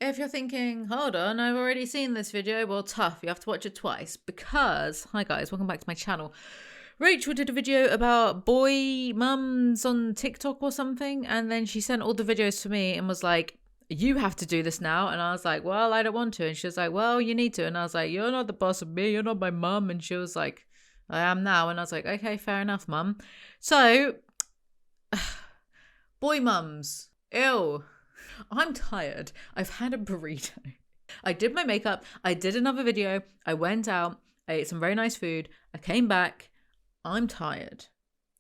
if you're thinking, hold on, I've already seen this video, well, tough, you have to watch it twice because, hi guys, welcome back to my channel. Rachel did a video about boy mums on TikTok or something, and then she sent all the videos to me and was like, you have to do this now. And I was like, well, I don't want to. And she was like, well, you need to. And I was like, you're not the boss of me, you're not my mum. And she was like, I am now. And I was like, okay, fair enough, mum. So, boy mums, ew. I'm tired. I've had a burrito. I did my makeup. I did another video. I went out. I ate some very nice food. I came back. I'm tired.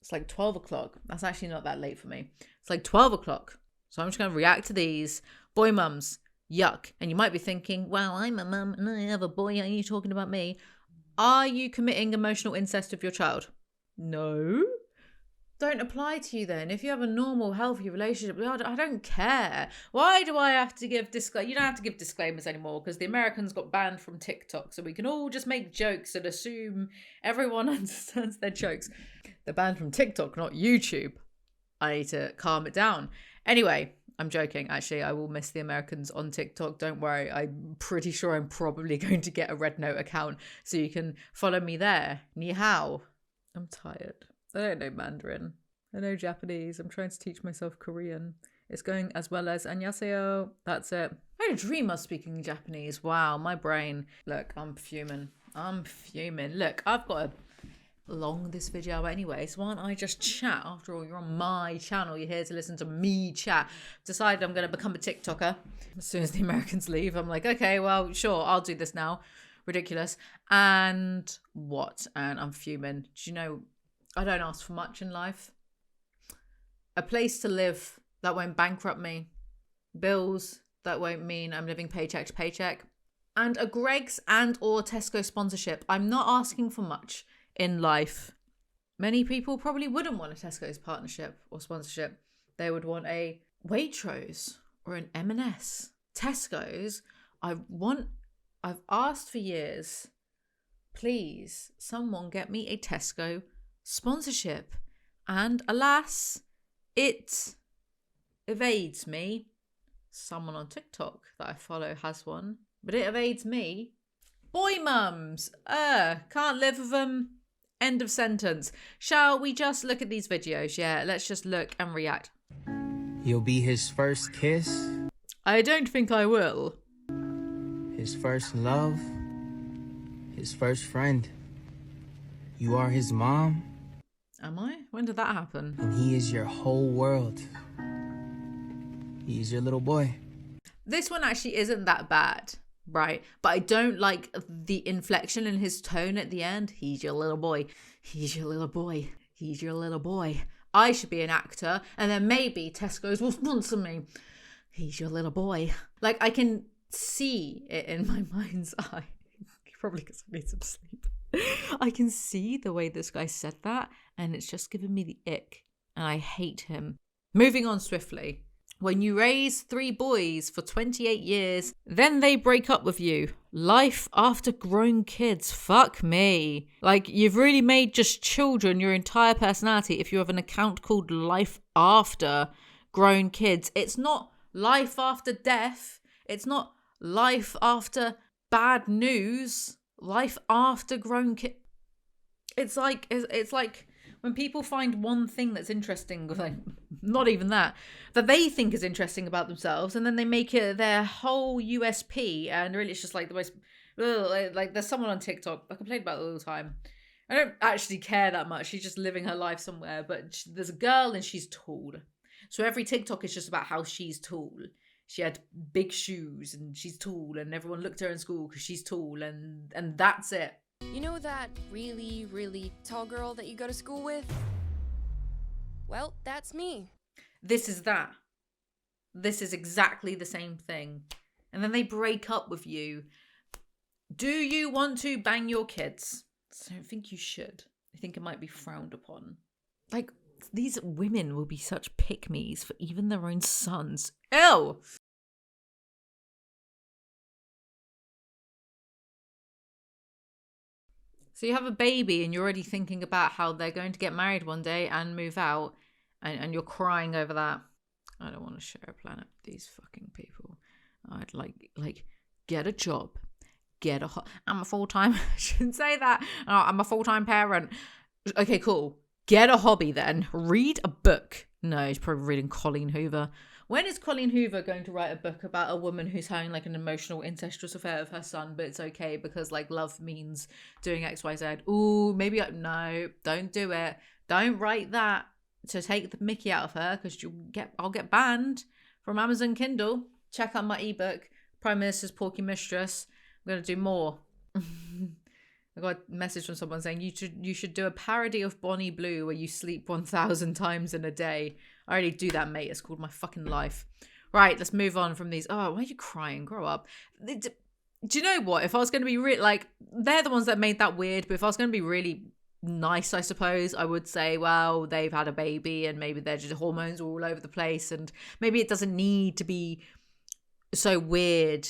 It's like 12 o'clock. That's actually not that late for me. It's like 12 o'clock. So I'm just going to react to these. Boy mums, yuck. And you might be thinking, well, I'm a mum and I have a boy. Are you talking about me? Are you committing emotional incest with your child? No. Don't apply to you then. If you have a normal, healthy relationship, I don't care. Why do I have to give disclaimers? You don't have to give disclaimers anymore because the Americans got banned from TikTok. So we can all just make jokes and assume everyone understands their jokes. They're banned from TikTok, not YouTube. I need to calm it down. Anyway, I'm joking. Actually, I will miss the Americans on TikTok. Don't worry. I'm pretty sure I'm probably going to get a Red Note account so you can follow me there. Ni hao. I'm tired. I don't know Mandarin. I know Japanese. I'm trying to teach myself Korean. It's going as well as annyeonghaseyo. That's it. I had a dream of speaking Japanese. Wow, my brain. Look, I'm fuming. Look, I've got to long this video out anyway, so why don't I just chat? After all, you're on my channel. You're here to listen to me chat. Decided I'm going to become a TikToker. As soon as the Americans leave, I'm like, okay, well, sure, I'll do this now. Ridiculous. And what? And I'm fuming. Do you know, I don't ask for much in life. A place to live that won't bankrupt me. Bills that won't mean I'm living paycheck to paycheck. And a Greggs and or Tesco sponsorship. I'm not asking for much in life. Many people probably wouldn't want a Tesco's partnership or sponsorship. They would want a Waitrose or an M&S. Tesco's, I've asked for years, please, someone get me a Tesco sponsorship. And alas, it evades me. Someone on TikTok that I follow has one, but it evades me. Boy mums, can't live with them. End of sentence. Shall we just look at these videos? Yeah, let's just look and react. You'll be his first kiss. I don't think I will. His first love. His first friend. You are his mom. Am I? When did that happen? And he is your whole world. He's your little boy. This one actually isn't that bad, right? But I don't like the inflection in his tone at the end. He's your little boy. He's your little boy. He's your little boy. I should be an actor and then maybe Tesco's will sponsor me. He's your little boy. Like, I can see it in my mind's eye. Probably because I need some sleep. I can see the way this guy said that and it's just giving me the ick and I hate him. Moving on swiftly. When you raise 3 boys for 28 years, then they break up with you. Life after grown kids. Fuck me. Like, you've really made just children your entire personality if you have an account called Life After Grown Kids. It's not life after death. It's not life after bad news. Life after grown kids. It's like when people find one thing that's interesting, like not even that they think is interesting about themselves, and then they make it their whole USP, and really it's just like the most, like there's someone on TikTok, I complain about it all the time. I don't actually care that much. She's just living her life somewhere, but there's a girl and she's tall. So every TikTok is just about how she's tall. She had big shoes and she's tall, and everyone looked at her in school because she's tall, and that's it. You know that really, really tall girl that you go to school with? Well, that's me. This is that. This is exactly the same thing. And then they break up with you. Do you want to bang your kids? I don't think you should. I think it might be frowned upon. Like, these women will be such pick-me's for even their own sons. Ew! So you have a baby and you're already thinking about how they're going to get married one day and move out, and you're crying over that. I don't want to share a planet with these fucking people. I'd like get a job, I'm a full-time, I shouldn't say that. I'm a full-time parent. Okay, cool. Get a hobby then. Read a book. No, he's probably reading Colleen Hoover. When is Colleen Hoover going to write a book about a woman who's having like an emotional incestuous affair with her son, but it's okay because like love means doing XYZ? Ooh, maybe no, don't do it. Don't write that to take the mickey out of her because I'll get banned from Amazon Kindle. Check out my ebook, Prime Minister's Porky Mistress. I'm gonna do more. I got a message from someone saying you should do a parody of Bonnie Blue where you sleep 1,000 times in a day. I already do that, mate. It's called my fucking life. Right, let's move on from these. Oh, why are you crying? Grow up. Do you know what? If I was going to be like, they're the ones that made that weird, but if I was going to be really nice, I suppose, I would say, well, they've had a baby and maybe they're just hormones all over the place and maybe it doesn't need to be so weird.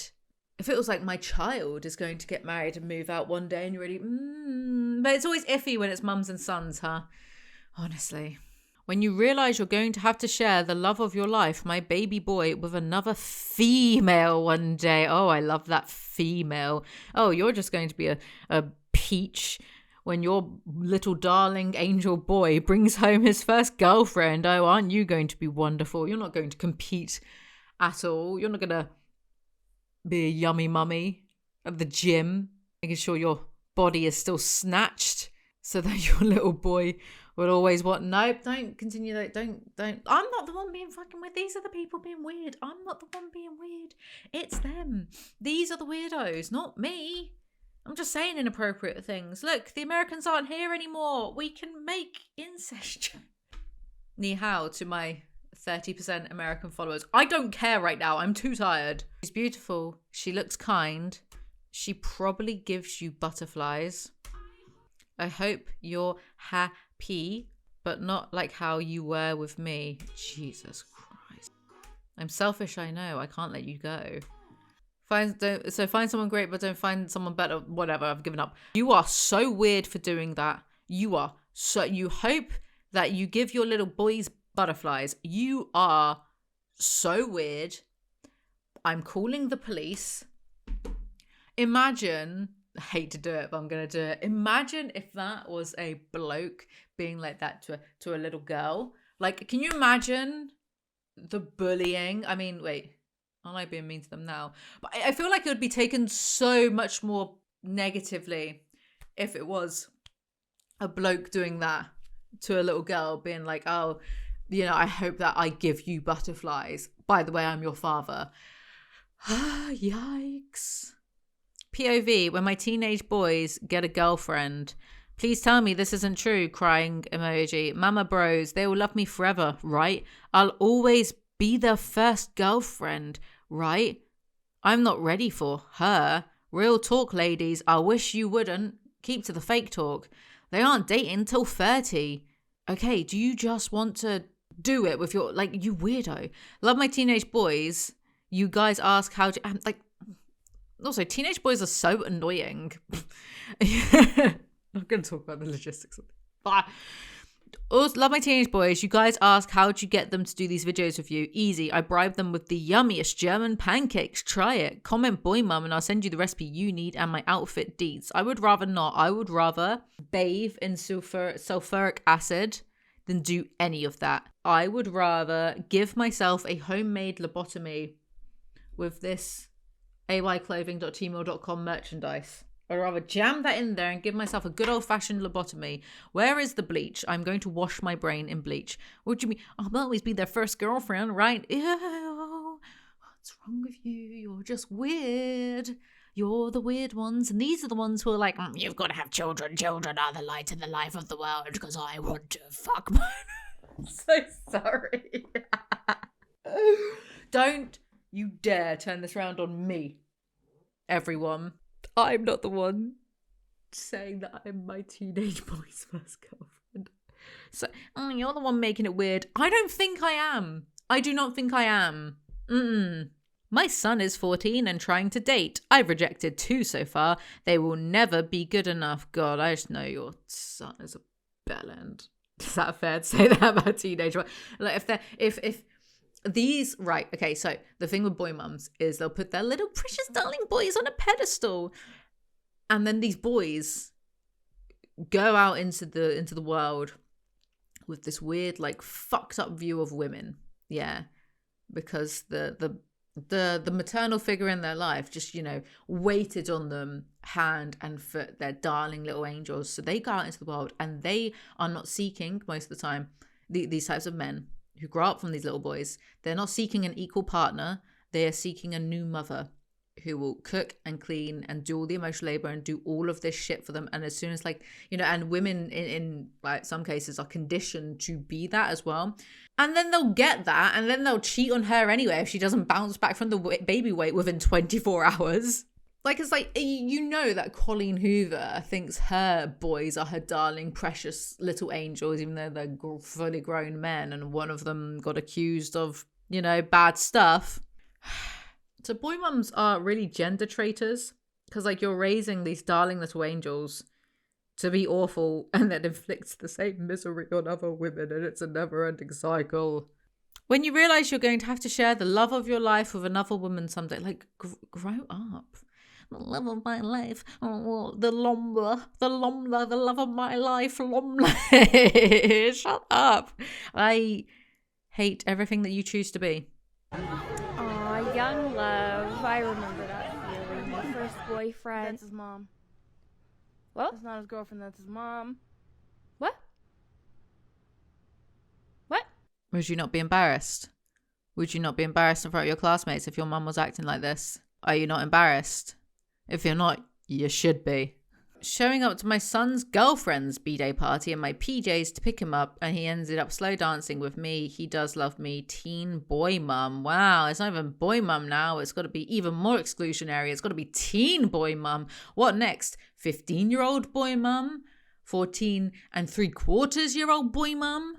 If it was like my child is going to get married and move out one day and you're really, but it's always iffy when it's mums and sons, huh? Honestly. When you realise you're going to have to share the love of your life, my baby boy, with another female one day. Oh, I love that female. Oh, you're just going to be a peach when your little darling angel boy brings home his first girlfriend. Oh, aren't you going to be wonderful? You're not going to compete at all. You're not going to be a yummy mummy at the gym, making sure your body is still snatched so that your little boy will always want. Nope, don't continue that. Don't. I'm not the one being fucking weird. These are the people being weird. I'm not the one being weird. It's them. These are the weirdos, not me. I'm just saying inappropriate things. Look, the Americans aren't here anymore. We can make incest. Ni hao to my 30% American followers. I don't care right now. I'm too tired. She's beautiful. She looks kind. She probably gives you butterflies. I hope you're happy, but not like how you were with me. Jesus Christ. I'm selfish, I know. I can't let you go. Find someone great, but don't find someone better. Whatever, I've given up. You are so weird for doing that. You hope that you give your little boys butterflies. You are so weird. I'm calling the police. Imagine, I hate to do it, but I'm gonna do it. Imagine if that was a bloke being like that to a little girl. Like, can you imagine the bullying? I mean, wait, aren't I being mean to them now? But I feel like it would be taken so much more negatively if it was a bloke doing that to a little girl, being like, oh, you know, I hope that I give you butterflies. By the way, I'm your father. Yikes. POV, when my teenage boys get a girlfriend, please tell me this isn't true, crying emoji. Mama bros, they will love me forever, right? I'll always be their first girlfriend, right? I'm not ready for her. Real talk, ladies. I wish you wouldn't. Keep to the fake talk. They aren't dating till 30. Okay, do you just want to do it with your, like, you weirdo. Love my teenage boys. You guys ask how to, like, also, teenage boys are so annoying. I'm going to talk about the logistics of it. Also, love my teenage boys. You guys ask how'd you get them to do these videos with you. Easy. I bribe them with the yummiest German pancakes. Try it. Comment boy mum and I'll send you the recipe you need and my outfit deets. I would rather not. I would rather bathe in sulfuric acid than do any of that. I would rather give myself a homemade lobotomy with this ayclothing.tmail.com merchandise. I'd rather jam that in there and give myself a good old-fashioned lobotomy. Where is the bleach? I'm going to wash my brain in bleach. What do you mean? I'll always be their first girlfriend, right? Ew. What's wrong with you? You're just weird. You're the weird ones. And these are the ones who are like, you've got to have children. Children are the light in the life of the world because I want to fuck my... So sorry. Don't you dare turn this around on me, everyone. I'm not the one saying that I'm my teenage boy's first girlfriend. So, you're the one making it weird. I don't think I am. I do not think I am. My son is 14 and trying to date. I've rejected 2 so far. They will never be good enough. God, I just know your son is a bellend. Is that fair to say that about a teenager? Like if these, right, okay, so the thing with boy mums is they'll put their little precious darling boys on a pedestal, and then these boys go out into the world with this weird, like, fucked up view of women. Yeah, because the maternal figure in their life just, you know, waited on them hand and foot, their darling little angels. So they go out into the world and they are not seeking, most of the time, these types of men who grow up from these little boys. They're not seeking an equal partner. They are seeking a new mother who will cook and clean and do all the emotional labor and do all of this shit for them. And as soon as, like, you know, and women in like some cases are conditioned to be that as well. And then they'll get that and then they'll cheat on her anyway if she doesn't bounce back from the baby weight within 24 hours. Like, it's like, you know that Colleen Hoover thinks her boys are her darling, precious little angels, even though they're fully grown men and one of them got accused of, you know, bad stuff. So boy mums are really gender traitors, because, like, you're raising these darling little angels to be awful and then inflicts the same misery on other women, and it's a never-ending cycle. When you realise you're going to have to share the love of your life with another woman someday, like, grow up. The love of my life, oh, the lomba, the love of my life, lomla. Shut up. I hate everything that you choose to be. Aw, young love. I remember that feeling. My first boyfriend. That's his mom. What? That's not his girlfriend, that's his mom. What? What? Would you not be embarrassed? Would you not be embarrassed in front of your classmates if your mum was acting like this? Are you not embarrassed? If you're not, you should be. Showing up to my son's girlfriend's B-day party in my PJs to pick him up, and he ended up slow dancing with me. He does love me. Teen boy mum. Wow, it's not even boy mum now. It's got to be even more exclusionary. It's got to be teen boy mum. What next? 15-year-old boy mum? 14 and 3/4-year-old boy mum?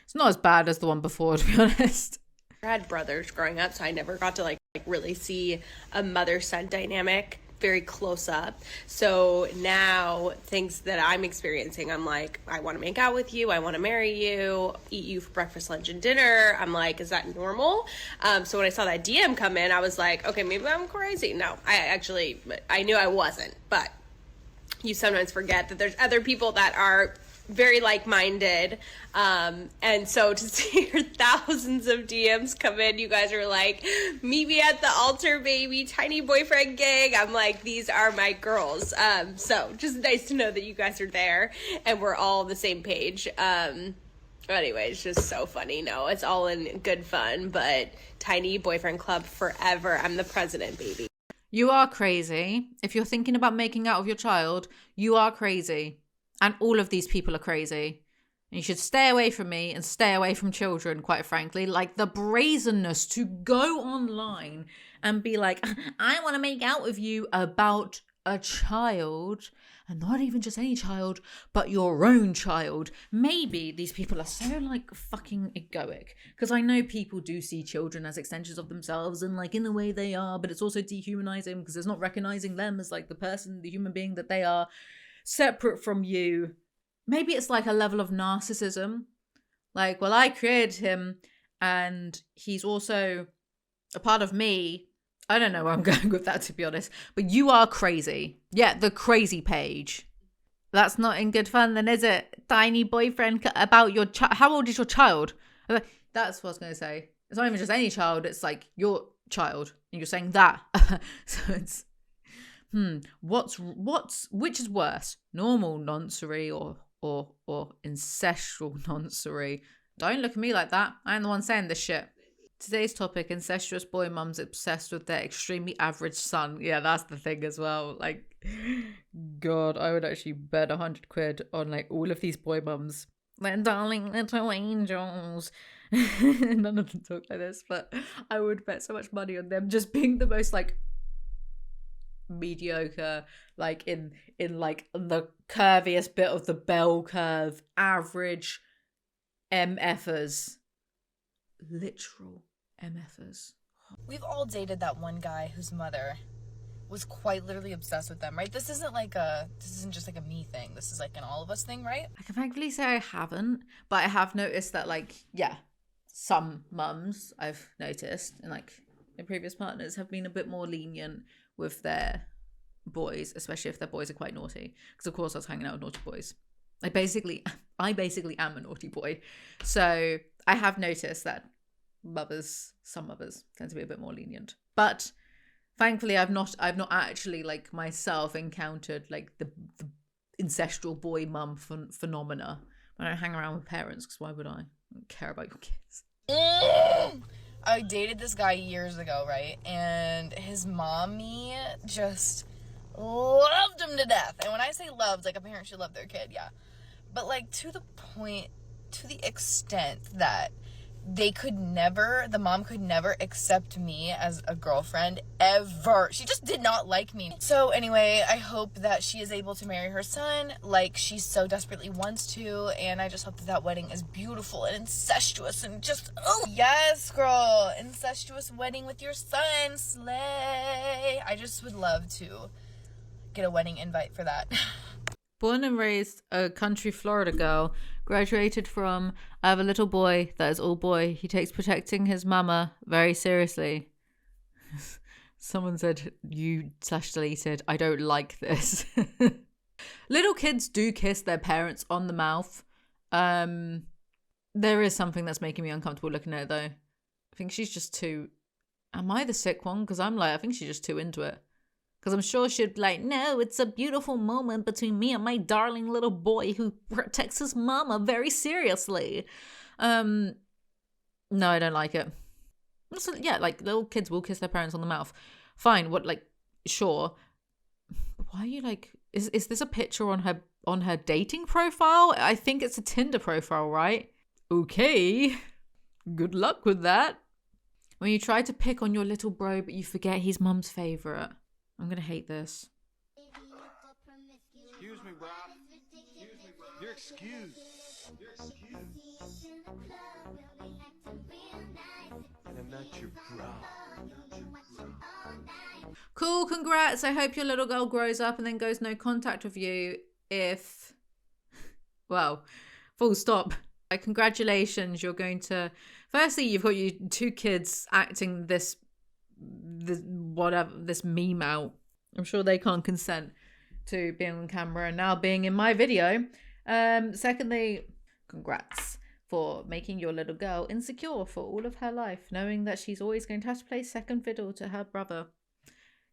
It's not as bad as the one before, to be honest. I had brothers growing up, so I never got to like really see a mother-son dynamic very close up. So now things that I'm experiencing, I'm like, I want to make out with you, I want to marry you, eat you for breakfast, lunch, and dinner. I'm like, is that normal? So when I saw that DM come in, I was like, okay, maybe I'm crazy. No, I knew I wasn't, but you sometimes forget that there's other people that are very like-minded, and so to see your thousands of DMs come in, you guys are like, meet me at the altar, baby, tiny boyfriend gang. I'm like, these are my girls. So just nice to know that you guys are there and we're all on the same page. Anyway, it's just so funny. No, it's all in good fun, but tiny boyfriend club forever. I'm the president, baby. You are crazy. If you're thinking about making out with your child, you are crazy. And all of these people are crazy. And you should stay away from me and stay away from children, quite frankly. Like, the brazenness to go online and be like, I want to make out with you about a child. And not even just any child, but your own child. Maybe these people are so, like, fucking egoic. Because I know people do see children as extensions of themselves and, like, in the way they are. But it's also dehumanizing because it's not recognizing them as, like, the person, the human being that they are, separate from you. Maybe it's like a level of narcissism. Like, well, I created him and he's also a part of me. I don't know where I'm going with that, to be honest. But you are crazy. Yeah, the crazy page. That's not in good fun then, is it? Tiny boyfriend about your child. How old is your child? That's what I was going to say. It's not even just any child. It's like your child. And you're saying that. So it's... which is worse? Normal noncery or incestual noncery? Don't look at me like that. I'm the one saying this shit. Today's topic, incestuous boy mums obsessed with their extremely average son. Yeah, that's the thing as well. Like, God, I would actually bet 100 quid on, like, all of these boy mums. They're darling little angels. None of them talk like this, but I would bet so much money on them just being the most, like, mediocre, like in like the curviest bit of the bell curve, average MFers. Literal MFers. We've all dated that one guy whose mother was quite literally obsessed with them, right? This isn't just like a me thing. This is like an all of us thing, right? I can thankfully say I haven't, but I have noticed that, like, yeah, some mums I've noticed, and like their previous partners, have been a bit more lenient with their boys, especially if their boys are quite naughty. Because of course I was hanging out with naughty boys. I basically am a naughty boy. So I have noticed that some mothers tend to be a bit more lenient. But thankfully I've not actually like myself encountered like the incestual boy mum phenomena when I hang around with parents, because why would I? Don't care about your kids. I dated this guy years ago, right? And his mommy just loved him to death. And when I say loved, like a parent should love their kid, yeah. But like to the extent that the mom could never accept me as a girlfriend ever. She just did not like me. So anyway, I hope that she is able to marry her son like she so desperately wants to, and I just hope that wedding is beautiful and incestuous and just, oh yes girl, incestuous wedding with your son, slay. I just would love to get a wedding invite for that. Born and raised a country Florida girl, graduated from, I have a little boy that is all boy. He takes protecting his mama very seriously. Someone said, you/deleted, I don't like this. Little kids do kiss their parents on the mouth. There is something that's making me uncomfortable looking at it though. I think she's just too, am I the sick one? Because I'm like, I think she's just too into it. Because I'm sure she'd be like, no, it's a beautiful moment between me and my darling little boy who protects his mama very seriously. No, I don't like it. So, yeah, like little kids will kiss their parents on the mouth. Fine, what, like, sure. Why are you like, is this a picture on her dating profile? I think it's a Tinder profile, right? Okay. Good luck with that. When you try to pick on your little bro, but you forget he's mum's favourite. I'm gonna hate this. Excuse me, Rob. You're excused. And I'm not your bro. Cool, congrats. I hope your little girl grows up and then goes no contact with you if... Well, full stop. Congratulations, you're going to... Firstly, you've got your 2 kids acting this meme out. I'm sure they can't consent to being on camera and now being in my video. Secondly, congrats for making your little girl insecure for all of her life, knowing that she's always going to have to play second fiddle to her brother.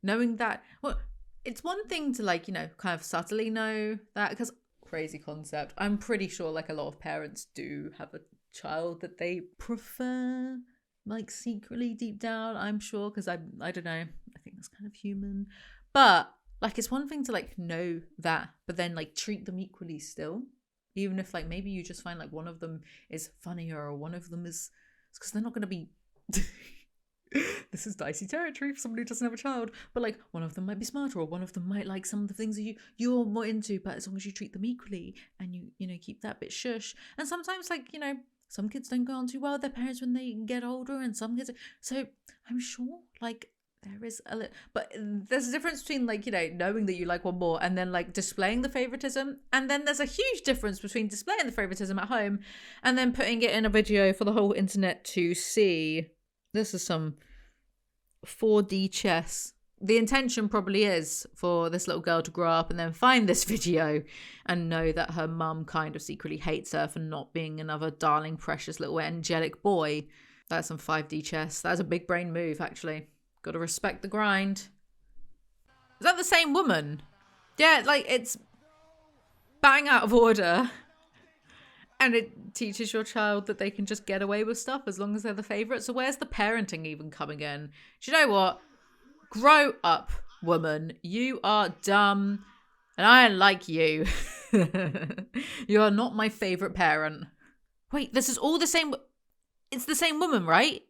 Knowing that, well, it's one thing to like, you know, kind of subtly know that, because crazy concept. I'm pretty sure like a lot of parents do have a child that they prefer, like secretly deep down, I'm sure, because I don't know, I think that's kind of human. But like it's one thing to like know that, but then like treat them equally still, even if like maybe you just find like one of them is funnier or one of them is, because they're not going to be this is dicey territory for somebody who doesn't have a child, but like one of them might be smarter or one of them might like some of the things that you're more into, but as long as you treat them equally and you know keep that bit shush. And sometimes like, you know, some kids don't go on too well with their parents when they get older, and some kids, so I'm sure like there is a but there's a difference between like, you know, knowing that you like one more and then like displaying the favoritism, and then there's a huge difference between displaying the favoritism at home and then putting it in a video for the whole internet to see. This is some 4D chess. The intention probably is for this little girl to grow up and then find this video and know that her mum kind of secretly hates her for not being another darling, precious little angelic boy. That's some 5D chess. That's a big brain move, actually. Got to respect the grind. Is that the same woman? Yeah, like it's bang out of order. And it teaches your child that they can just get away with stuff as long as they're the favourite. So where's the parenting even coming in? Do you know what? Grow up, woman. You are dumb. And I like you. You are not my favourite parent. Wait, this is all the same. It's the same woman, right?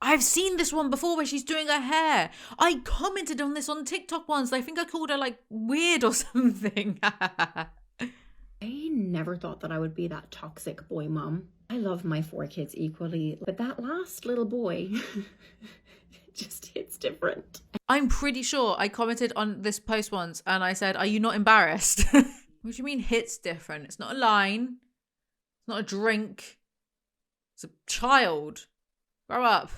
I've seen this one before where she's doing her hair. I commented on this on TikTok once. I think I called her like weird or something. I never thought that I would be that toxic boy mom. I love my 4 kids equally, but that last little boy just hits different. I'm pretty sure I commented on this post once and I said, are you not embarrassed? What do you mean hits different? It's not a line. It's not a drink. It's a child. Grow up.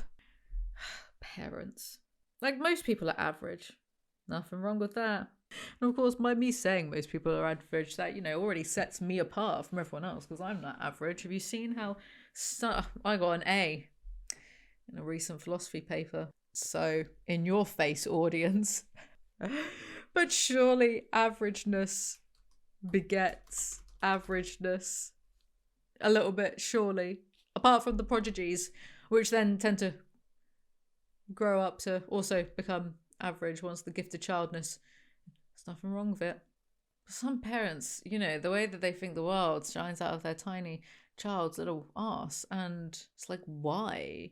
Parents. Like, most people are average. Nothing wrong with that. And of course, by me saying most people are average, that, you know, already sets me apart from everyone else, because I'm not average. Have you seen how I got an A in a recent philosophy paper? So, in your face, audience. But surely averageness begets averageness a little bit, surely. Apart from the prodigies, which then tend to grow up to also become average once the gifted childness. There's nothing wrong with it. But some parents, you know, the way that they think the world shines out of their tiny child's little arse, and it's like, why?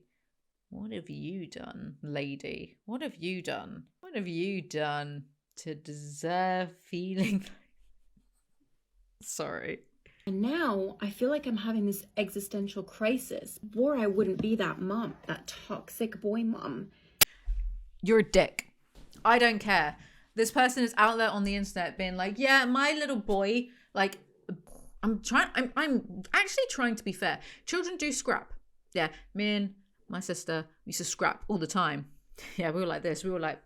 What have you done, lady? What have you done? What have you done to deserve feeling? Sorry. And now I feel like I'm having this existential crisis. Or I wouldn't be that mom, that toxic boy mom. You're a dick. I don't care. This person is out there on the internet being like, yeah, my little boy, like, I'm actually trying to be fair. Children do scrap. Yeah, me and my sister used to scrap all the time. Yeah, we were like this. We were like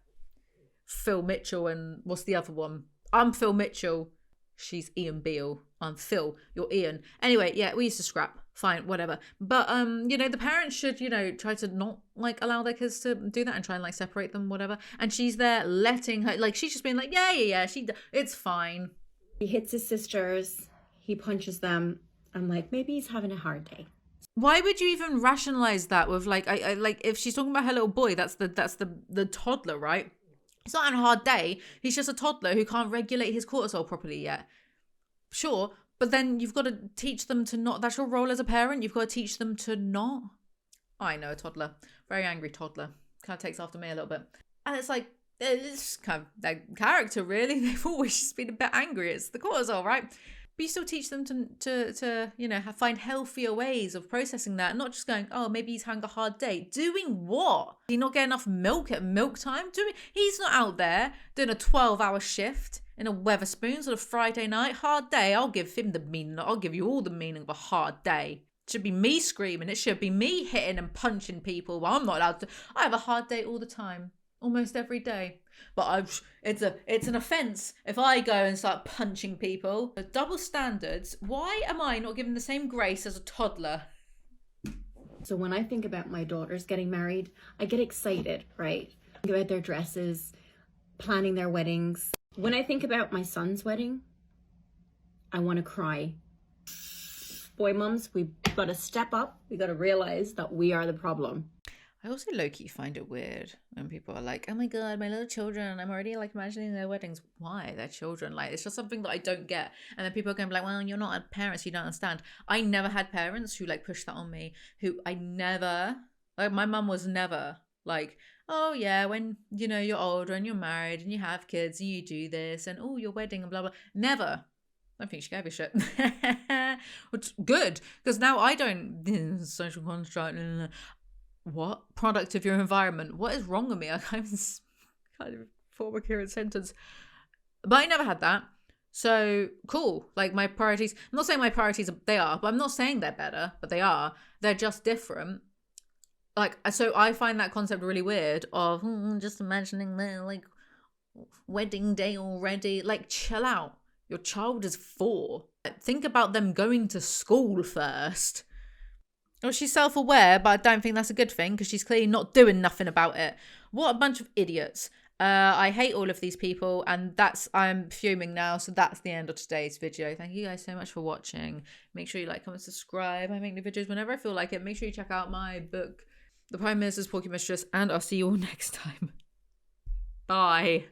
Phil Mitchell and what's the other one? I'm Phil Mitchell. She's Ian Beale. I'm Phil. You're Ian. Anyway, yeah, we used to scrap. Fine, whatever. But, you know, the parents should, you know, try to not, like, allow their kids to do that and try and, like, separate them, whatever. And she's there letting her, like, she's just being like, yeah, it's fine. He hits his sisters. He punches them. I'm like, maybe he's having a hard day. Why would you even rationalize that with, like, I like, if she's talking about her little boy, that's the toddler, right? It's not on a hard day. He's just a toddler who can't regulate his cortisol properly yet. Sure, but then you've got to teach them to not. That's your role as a parent. You've got to teach them to not. I know a toddler. Very angry toddler. Kind of takes after me a little bit. And it's like, it's kind of their character, really. They've always just been a bit angry. It's the cortisol, right? But you still teach them to you know, find healthier ways of processing that. Not just going, oh, maybe he's having a hard day. Doing what? Did he not get enough milk at milk time? He's not out there doing a 12-hour shift in a Weatherspoons on a Friday night. Hard day. I'll give him the meaning. I'll give you all the meaning of a hard day. It should be me screaming. It should be me hitting and punching people. Well, I'm not allowed to. I have a hard day all the time. Almost every day. But it's an offence if I go and start punching people. The double standards. Why am I not given the same grace as a toddler? So when I think about my daughters getting married, I get excited, right? Think about their dresses, planning their weddings. When I think about my son's wedding, I want to cry. Boy mums, we've got to step up. We got to realize that we are the problem. I also low-key find it weird when people are like, oh my god, my little children, I'm already like imagining their weddings. Why? They're children. Like, it's just something that I don't get. And then people are going to be like, well, you're not a parent, so you don't understand. I never had parents who like pushed that on me, who I never, like my mum was never like, oh yeah, when, you know, you're older and you're married and you have kids and you do this and oh, your wedding and blah, blah. Never. I don't think she gave a shit. Which good, because now I don't, social construct, what? Product of your environment. What is wrong with me? I kind of form a coherent sentence. But I never had that. So, cool. Like, my priorities, I'm not saying my priorities, they are, but I'm not saying they're better, but they are. They're just different. Like, so I find that concept really weird of just imagining their, like, wedding day already. Like, chill out. Your child is 4. Think about them going to school first. Well, she's self-aware, but I don't think that's a good thing because she's clearly not doing nothing about it. What a bunch of idiots. I hate all of these people, and I'm fuming now, so that's the end of today's video. Thank you guys so much for watching. Make sure you like, comment, subscribe. I make new videos whenever I feel like it. Make sure you check out my book, The Prime Minister's Porky Mistress, and I'll see you all next time. Bye.